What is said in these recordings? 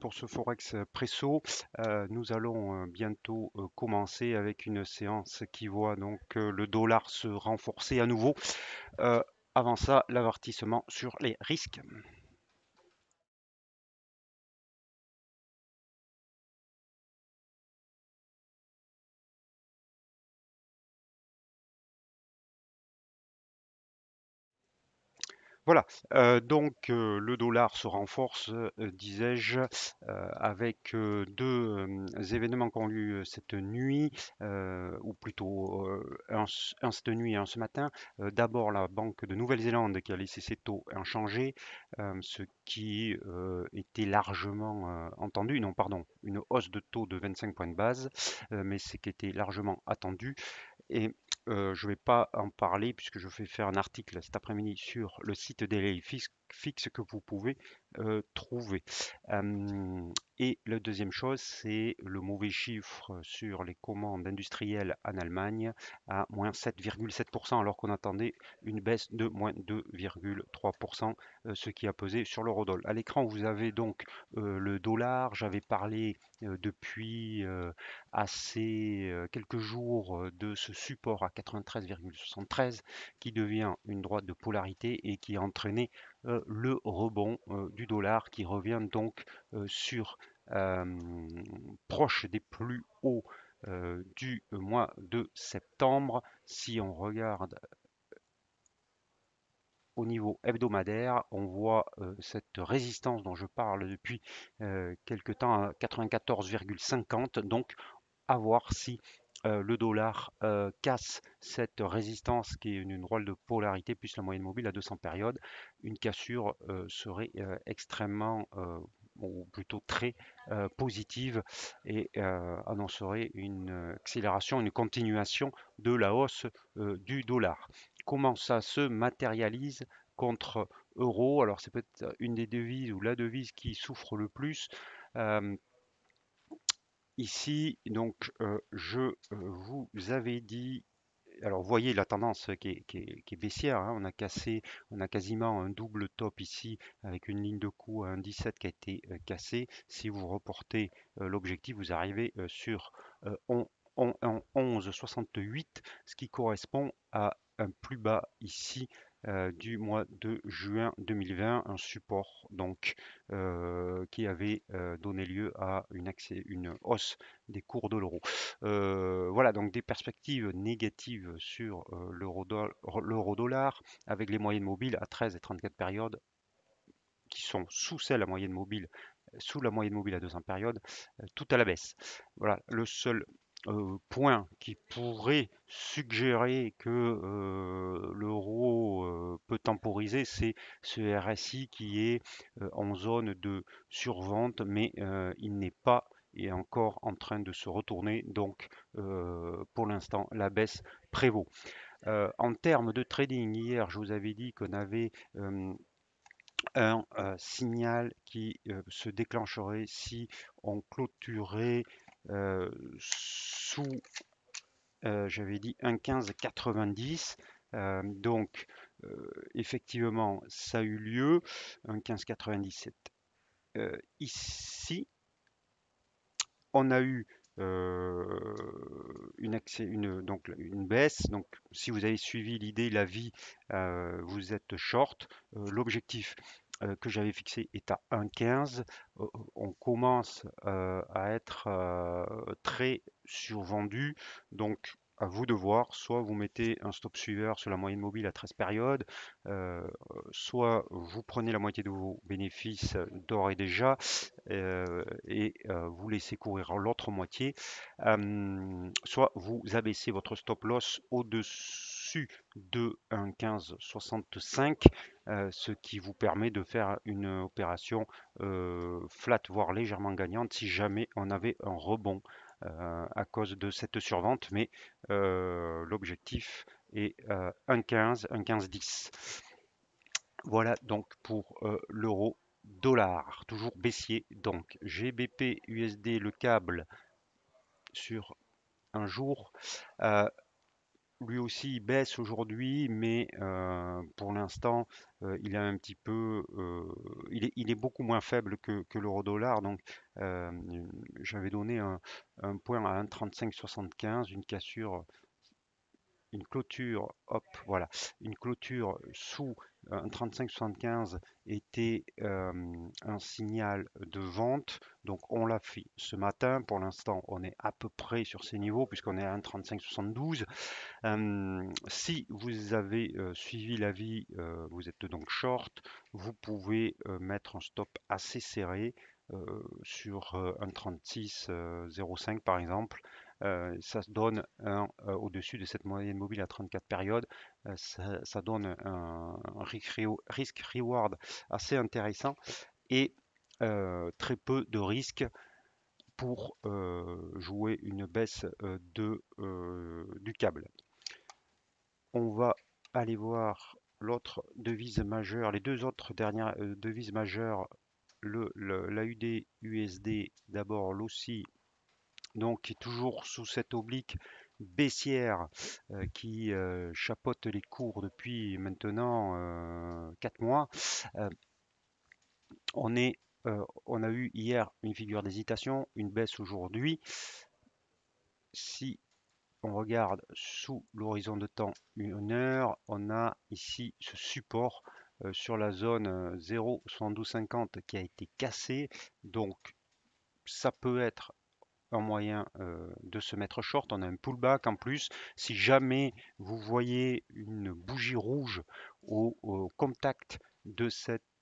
pour ce Forex Presso. Nous allons bientôt commencer avec une séance qui voit donc le dollar se renforcer à nouveau. Euh, Avant ça, l'avertissement sur les risques. Voilà, le dollar se renforce, disais-je, avec deux événements qui ont lieu cette nuit, ou plutôt un cette nuit et un ce matin. D'abord, la Banque de Nouvelle-Zélande qui a laissé ses taux inchangés, ce qui était largement entendu, non, pardon, une hausse de taux de 25 points de base, mais ce qui était largement attendu. Et je ne vais pas en parler puisque je vais faire un article cet après-midi sur le site des fixe que vous pouvez trouver. Et la deuxième chose, c'est le mauvais chiffre sur les commandes industrielles en Allemagne à moins 7,7% alors qu'on attendait une baisse de moins 2,3%, ce qui a pesé sur l'eurodoll. À l'écran, vous avez donc le dollar. J'avais parlé depuis quelques jours de ce support à 93,73 qui devient une droite de polarité et qui a entraîné le rebond du dollar qui revient donc sur euh, proche des plus hauts du mois de septembre. Si on regarde au niveau hebdomadaire, on voit cette résistance dont je parle depuis quelque temps à 94,50. Donc à voir si le dollar casse cette résistance qui est une drôle de polarité plus la moyenne mobile à 200 périodes. Une cassure serait extrêmement ou plutôt très positive et annoncerait une accélération, une continuation de la hausse du dollar. Comment ça se matérialise contre euro? Alors c'est peut-être une des devises ou la devise qui souffre le plus. Euh, Ici, donc, je vous avais dit, alors vous voyez la tendance qui est baissière, hein. On a quasiment un double top ici avec une ligne de coup à 1,17 qui a été cassée. Si vous reportez l'objectif, vous arrivez sur on- 11,68, ce qui correspond à un plus bas ici du mois de juin 2020, un support donc qui avait donné lieu à une hausse des cours de l'euro. Voilà, donc des perspectives négatives sur l'euro-dollar avec les moyennes mobiles à 13 et 34 périodes qui sont sous la moyenne mobile à 200 périodes, tout à la baisse. Voilà, le seul point qui pourrait suggérer que l'euro peut temporiser, c'est ce RSI qui est en zone de survente, mais il n'est pas et encore en train de se retourner. Donc, pour l'instant, la baisse prévaut. En termes de trading, hier, je vous avais dit qu'on avait un signal qui se déclencherait si on clôturait sous, j'avais dit 1,1590. Donc, effectivement, ça a eu lieu, 1,1597. Ici, on a eu donc une baisse. Donc, si vous avez suivi l'idée, la vie, vous êtes short. L'objectif que j'avais fixé est à 1,15. On commence à être très survendu. Donc, à vous de voir, soit vous mettez un stop suiveur sur la moyenne mobile à 13 périodes, soit vous prenez la moitié de vos bénéfices d'ores et déjà, et vous laissez courir l'autre moitié, soit vous abaissez votre stop loss au-dessus de 1,1565, ce qui vous permet de faire une opération flat, voire légèrement gagnante si jamais on avait un rebond à cause de cette survente, mais l'objectif est 1,15, 1,1510. Voilà donc pour l'euro dollar, toujours baissier. Donc GBP USD, le câble sur un jour. Euh, lui aussi, il baisse aujourd'hui, mais pour l'instant, il a un petit peu, il est beaucoup moins faible que l'euro-dollar. Donc, euh, j'avais donné un point à 1,3575, une clôture, hop, voilà, une clôture sous un 35,75 était un signal de vente. Donc on l'a fait ce matin. Pour l'instant, on est à peu près sur ces niveaux puisqu'on est à 1,3572. Si vous avez suivi l'avis, vous êtes donc short, vous pouvez mettre un stop assez serré sur un 36,05 par exemple. Ça se donne au-dessus de cette moyenne mobile à 34 périodes, ça donne un risk-reward assez intéressant et très peu de risques pour jouer une baisse du câble. On va aller voir l'autre devise majeure, les deux autres dernières devises majeures, l'AUD USD d'abord, l'AUSSI, donc qui est toujours sous cette oblique baissière qui chapeaute les cours depuis maintenant 4 mois. Euh, on est, on a eu hier une figure d'hésitation, une baisse aujourd'hui. Si on regarde sous l'horizon de temps 1 heure, on a ici ce support sur la zone 0,7250 qui a été cassé. Donc ça peut être un moyen de se mettre short. On a un pullback en plus. Si jamais vous voyez une bougie rouge au contact de,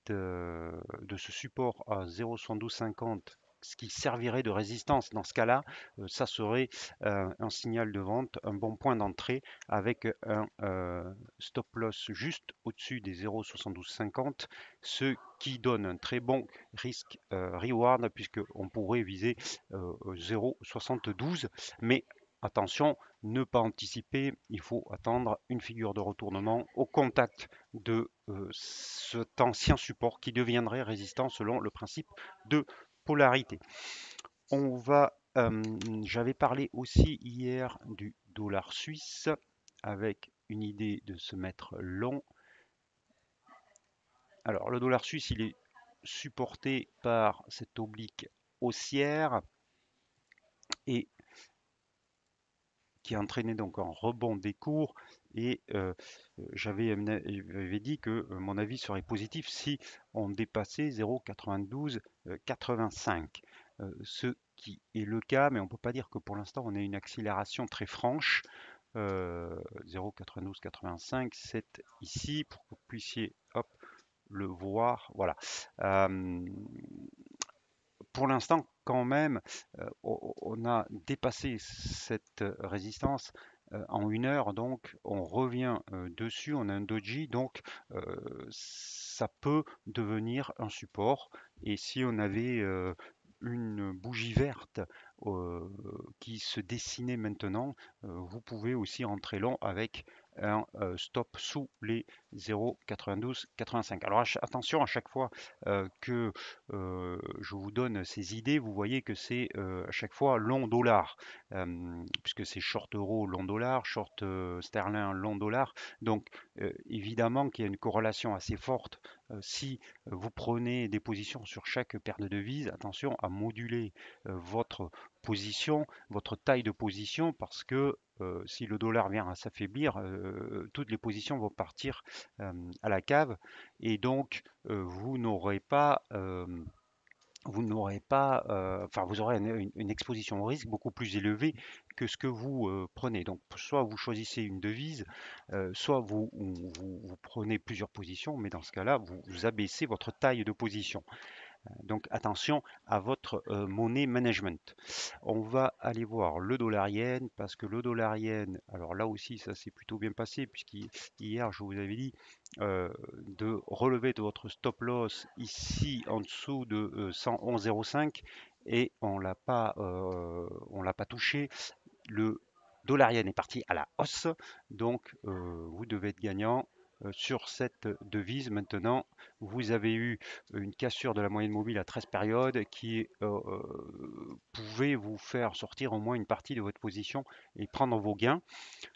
de ce support à 0,7250, ce qui servirait de résistance dans ce cas-là, ça serait un signal de vente, un bon point d'entrée avec un stop loss juste au-dessus des 0,7250, ce qui donne un très bon risque reward puisqu'on pourrait viser 0,72. Mais attention, ne pas anticiper, il faut attendre une figure de retournement au contact de cet ancien support qui deviendrait résistant selon le principe de polarité. On va, j'avais parlé aussi hier du dollar suisse avec une idée de se mettre long. Alors le dollar suisse, il est supporté par cette oblique haussière et qui a entraîné donc un rebond des cours et j'avais dit que mon avis serait positif si on dépassait 0,9285. Ce qui est le cas, mais on ne peut pas dire que pour l'instant on ait une accélération très franche. 0,9285, c'est ici pour que vous puissiez hop, le voir. Voilà. Euh, pour l'instant, quand même, on a dépassé cette résistance en 1 heure, donc on revient dessus, on a un doji, donc ça peut devenir un support. Et si on avait une bougie verte euh, qui se dessinait maintenant, vous pouvez aussi rentrer long avec un stop sous les 0,9285. Alors attention à chaque fois que je vous donne ces idées, vous voyez que c'est à chaque fois long dollar, puisque c'est short euro, long dollar, short sterling, long dollar. Donc évidemment qu'il y a une corrélation assez forte. Si vous prenez des positions sur chaque paire de devises, attention à moduler votre position, votre taille de position, parce que si le dollar vient à s'affaiblir, toutes les positions vont partir à la cave et donc vous n'aurez pas, enfin vous aurez une exposition au risque beaucoup plus élevée que ce que vous prenez. Donc soit vous choisissez une devise, soit vous prenez plusieurs positions, mais dans ce cas-là, vous abaissez votre taille de position. Donc attention à votre money management. On va aller voir le dollar yen parce que le dollar yen, alors là aussi ça s'est plutôt bien passé puisqu'hier je vous avais dit de relever de votre stop loss ici en dessous de 111,05 et on l'a pas touché. Le dollar yen est parti à la hausse, donc vous devez être gagnant sur cette devise. Maintenant, vous avez eu une cassure de la moyenne mobile à 13 périodes qui pouvait vous faire sortir au moins une partie de votre position et prendre vos gains.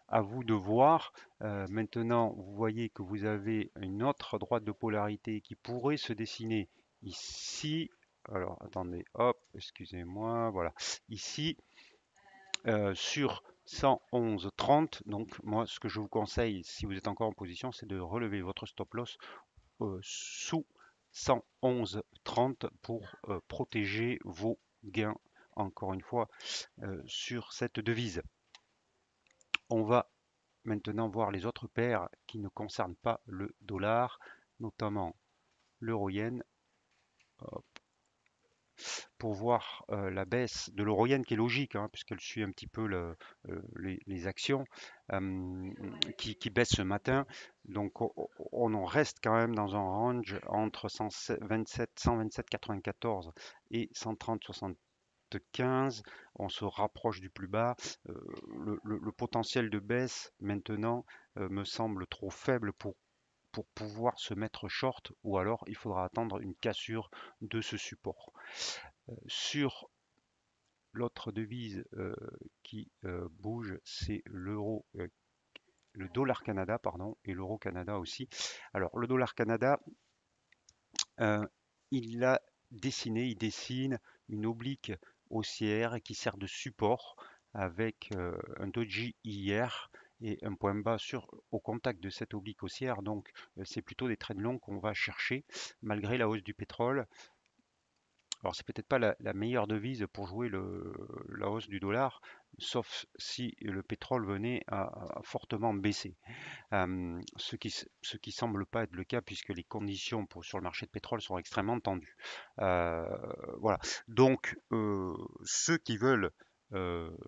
à vous de voir. Maintenant, vous voyez que vous avez une autre droite de polarité qui pourrait se dessiner ici. Alors, attendez, hop, excusez-moi, voilà. Ici, sur 111,30. Donc, moi, ce que je vous conseille, si vous êtes encore en position, c'est de relever votre stop loss sous 111,30 pour protéger vos gains, encore une fois, sur cette devise. On va maintenant voir les autres paires qui ne concernent pas le dollar, notamment l'euro-yen, pour voir la baisse de l'euro-yen qui est logique, hein, puisqu'elle suit un petit peu les actions qui baissent ce matin. Donc on en reste quand même dans un range entre 127,94 et 130,75. On se rapproche du plus bas. Le potentiel de baisse maintenant me semble trop faible pour pouvoir se mettre short, ou alors il faudra attendre une cassure de ce support. Sur l'autre devise qui bouge, c'est le dollar Canada, pardon, et l'euro Canada aussi. Alors le dollar Canada, euh, il dessine une oblique haussière qui sert de support avec un doji hier et un point bas au contact de cette oblique haussière. Donc c'est plutôt des trades longs qu'on va chercher malgré la hausse du pétrole. Alors, c'est peut-être pas la meilleure devise pour jouer la hausse du dollar, sauf si le pétrole venait à fortement baisser. Ce qui semble pas être le cas puisque les conditions sur le marché de pétrole sont extrêmement tendues. Euh, voilà. Donc, ceux qui veulent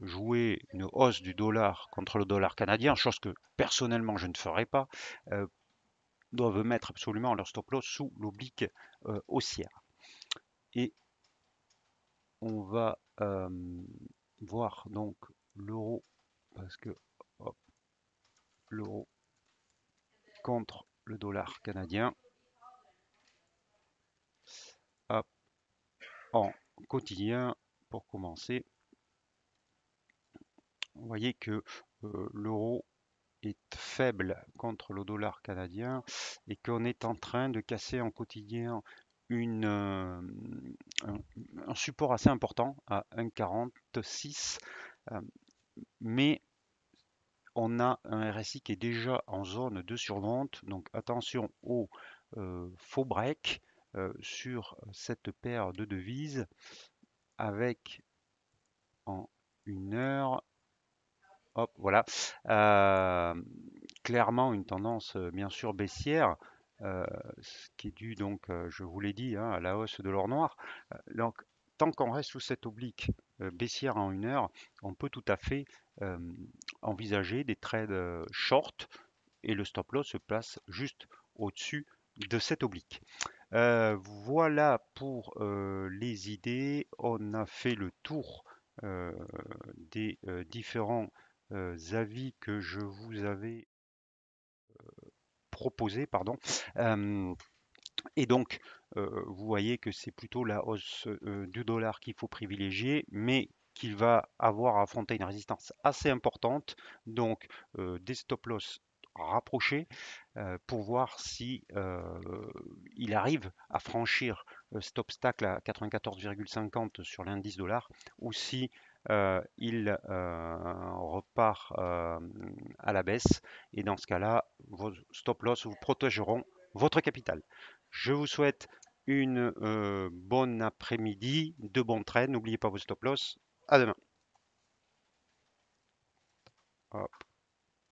jouer une hausse du dollar contre le dollar canadien, chose que personnellement je ne ferai pas, euh, doivent mettre absolument leur stop loss sous l'oblique haussière. Et on va voir donc l'euro, parce que hop, l'euro contre le dollar canadien, hop, en quotidien pour commencer. Vous voyez que l'euro est faible contre le dollar canadien et qu'on est en train de casser en quotidien un support assez important à 1,46, mais on a un RSI qui est déjà en zone de survente, donc attention au faux break sur cette paire de devises avec en 1 heure, hop, voilà, euh, clairement une tendance bien sûr baissière, ce qui est dû donc, je vous l'ai dit, hein, à la hausse de l'or noir. Donc, tant qu'on reste sous cette oblique baissière en 1 heure, on peut tout à fait euh, envisager des trades short et le stop loss se place juste au-dessus de cette oblique. Voilà pour les idées. On a fait le tour euh, des différents avis que je vous avais proposés, pardon. Euh, et donc, vous voyez que c'est plutôt la hausse du dollar qu'il faut privilégier, mais qu'il va avoir à affronter une résistance assez importante. Donc, des stop loss rapprochés pour voir si il arrive à franchir cet obstacle à 94,50 sur l'indice dollar ou si il repart à la baisse. Et dans ce cas-là, vos stop loss vous protégeront votre capital. Je vous souhaite une bonne après-midi, de bons trades. N'oubliez pas vos stop loss. À demain. Hop.